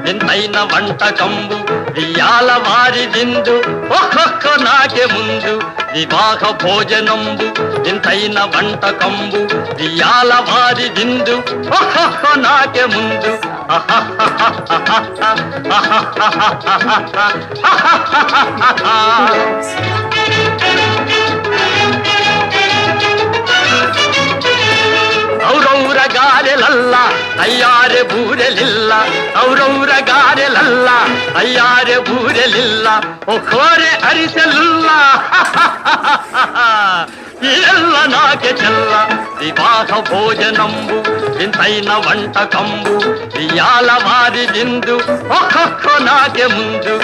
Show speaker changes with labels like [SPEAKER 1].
[SPEAKER 1] వింతైన వంటకంబు వియాల వారి విందు ఒక్కొక్క నాకే ముందు వివాహ భోజనంబు వింతైన వంటకంబు వియాల వారి విందు ఒక్కొక్క నాకే ముందు ಔರೌರ ಗಾರೆಲಲ್ಲ ಅಯ್ಯಾರೆ ಬೂರೆಲಿಲ್ಲ ಔರೌರ ಗಾರೆಲಲ್ಲ ಅಯ್ಯಾರೆ ಬೂರೆಲಿಲ್ಲ ಒಕ್ಕೋರೆ ಅರಿಸಲಿಲ್ಲ ಎಲ್ಲ ನಾಕೆ ಚೆಲ್ಲ ವಿವಾಹ ಭೋಜನಂಬು ವಿಂತೈನ వంటకంబు వియాల వారి విందు ఒక్కొక్క నాకే ముందు